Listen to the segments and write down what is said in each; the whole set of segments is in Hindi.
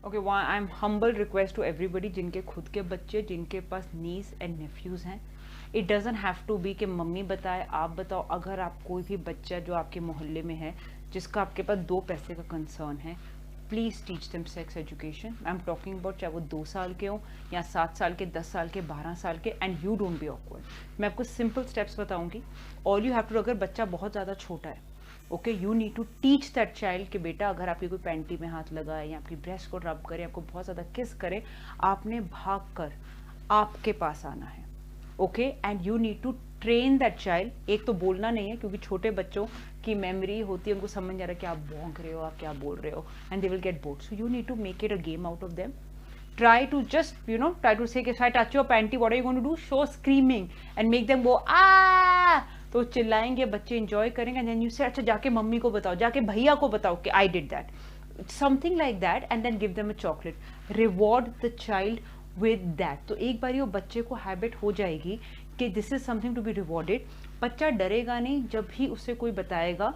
Okay, one I am humble request to everybody जिनके खुद के बच्चे, जिनके पास नीस एंड नेफ्यूज़ हैं, it doesn't have to be कि मम्मी बताए आप बताओ। अगर आप कोई भी बच्चा जो आपके मोहल्ले में है जिसका आपके पास 2 पैसे का कंसर्न है, please teach them sex education. I am talking about चाहे वो 2 साल के हों या 7 साल के, 10 साल के, 12 साल के, and you don't be awkward. मैं आपको सिंपल स्टेप्स बताऊंगी। ऑल यू हैव टू, अगर बच्चा बहुत ज़्यादा छोटा है, okay, you need to teach that child कि बेटा अगर आपकी कोई पैंटी में हाथ लगाए या आपकी ब्रेस्ट को रब करे, आपको बहुत ज़्यादा किस करे, आपने भाग कर आपके पास आना है। Okay, and you need to train that child. एक तो बोलना नहीं है क्योंकि छोटे बच्चों की मेमोरी होती है, उनको समझ नहीं आ रहा कि आप भौंक रहे हो, आप क्या बोल रहे हो, and they will get bored. So you need to make it a game out of them. Try to just try to say if I touch your panty, what are you going to do? Show screaming and make them go ah. तो चिल्लाएंगे बच्चे, इंजॉय करेंगे, एंड देन यू से अच्छा जाके मम्मी को बताओ, जाके भैया को बताओ कि I did that, something like that, and then give them a chocolate, reward the child with that. तो एक बार वो बच्चे को हैबिट हो जाएगी कि this is something to be rewarded. बच्चा डरेगा नहीं जब भी उससे कोई बताएगा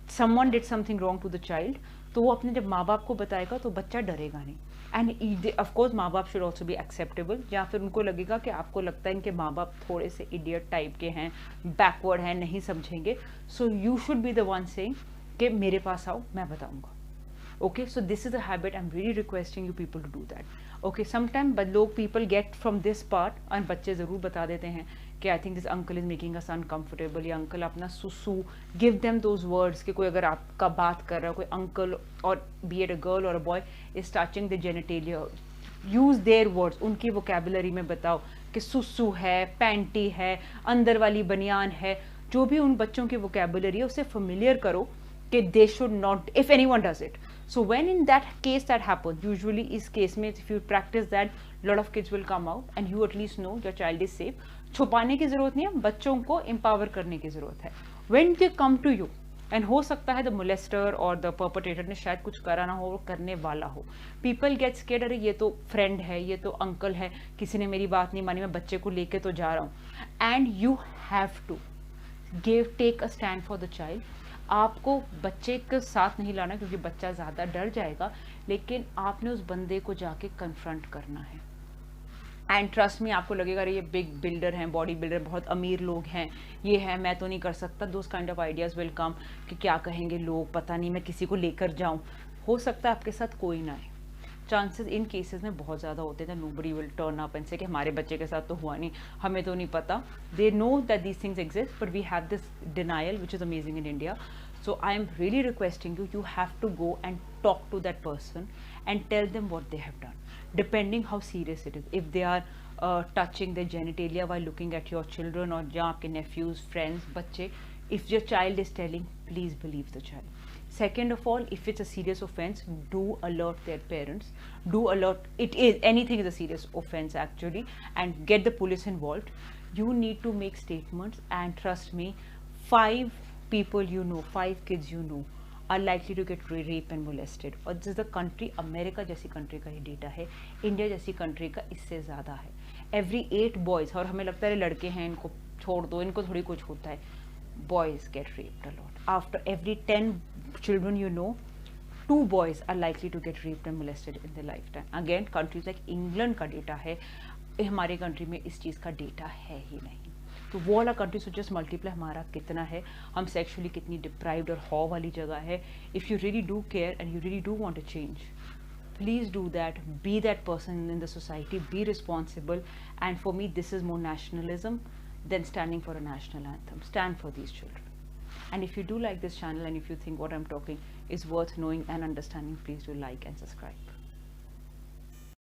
someone did something wrong to the child, तो वो अपने जब माँ बाप को बताएगा तो बच्चा डरेगा नहीं। एंड ऑफ कोर्स माँ बाप शुड ऑल्सो बी एक्सेप्टेबल, या फिर उनको लगेगा कि आपको लगता है इनके माँ बाप थोड़े से इडियट टाइप के हैं, बैकवर्ड हैं, नहीं समझेंगे, so you should be the one saying कि मेरे पास आओ मैं बताऊंगा। Okay, so this is a habit. I'm really requesting you people to do that. Okay, sometimes but लोग people get from this part, और बच्चे ज़रूर बता देते हैं कि I think this uncle is making us uncomfortable, या uncle अपना सुसु, give them those words कि कोई अगर आपका बात कर रहा है, कोई uncle और be it a girl or a boy is touching the genitalia, use their words, उनकी vocabulary में बताओ कि सुसु है, पैंटी है, अंदर वाली बनियान है, जो भी उन बच्चों की vocabulary है उसे familiar करो कि they should not, if anyone does it. So when in that case that happens, usually इस case में if you practice that, lot of kids will come out and you at least know your child is safe. छुपाने की ज़रूरत नहीं है, बच्चों को empower करने की ज़रूरत है। When they come to you, and हो सकता है the molester और the perpetrator ने शायद कुछ करा ना हो, करने वाला हो, people get scared, अरे ये तो friend है, ये तो uncle है, किसी ने मेरी बात नहीं मानी, मैं बच्चे को लेके तो जा रहा हूँ, and you have to take a stand for the child. आपको बच्चे के साथ नहीं लाना क्योंकि बच्चा ज़्यादा डर जाएगा, लेकिन आपने उस बंदे को जाके कन्फ्रंट करना है। एंड ट्रस्ट मी, आपको लगेगा अरे ये बिग बिल्डर हैं, बॉडी बिल्डर, बहुत अमीर लोग हैं, ये है, मैं तो नहीं कर सकता, those kind of ideas will come कि क्या कहेंगे लोग, पता नहीं मैं किसी को लेकर जाऊँ। हो सकता है आपके साथ कोई ना आए, चांसेस इन केसेस में बहुत ज़्यादा होते हैं। Nobody will turn up and से कि हमारे बच्चे के साथ तो हुआ नहीं, हमें तो नहीं पता। They know that these things exist, but we have this denial which is amazing in India. So I am really requesting you, you have to go and talk to that person and tell them what they have done, depending how serious it is. If they are touching their genitalia while looking at your children, or या आपके nephews, friends, बच्चे, if your child is telling, please believe the child. Second of all, if it's a serious offense, do alert their parents. Do alert, it is, anything is a serious offense actually, and get the police involved. You need to make statements, and trust me, 5 people you know, 5 kids you know are likely to get raped and molested. और this is the country, America जैसी कंट्री का ये डेटा है, इंडिया जैसी कंट्री का इससे ज़्यादा है। एवरी 8 बॉयज़, और हमें लगता है लड़के हैं इनको छोड़ दो, इनको थोड़ी कुछ होता है, boys get raped a lot. After every 10 children you know, 2 boys are likely to get raped and molested in their lifetime. Again, countries like England का डेटा है, हमारे कंट्री में इस चीज़ का डेटा है ही नहीं। तो वो वाला कंट्री सो जस्ट मल्टीप्लाई हमारा कितना है, हम सेक्सुअली कितनी डिप्राइव्ड और हॉ वाली जगह है। If you really do care and you really do want to change, please do that, be that person in the society, be responsible, and for me this is more nationalism than standing for a national anthem. Stand for these children. And if you do like this channel and if you think what I'm talking is worth knowing and understanding, please do like and subscribe.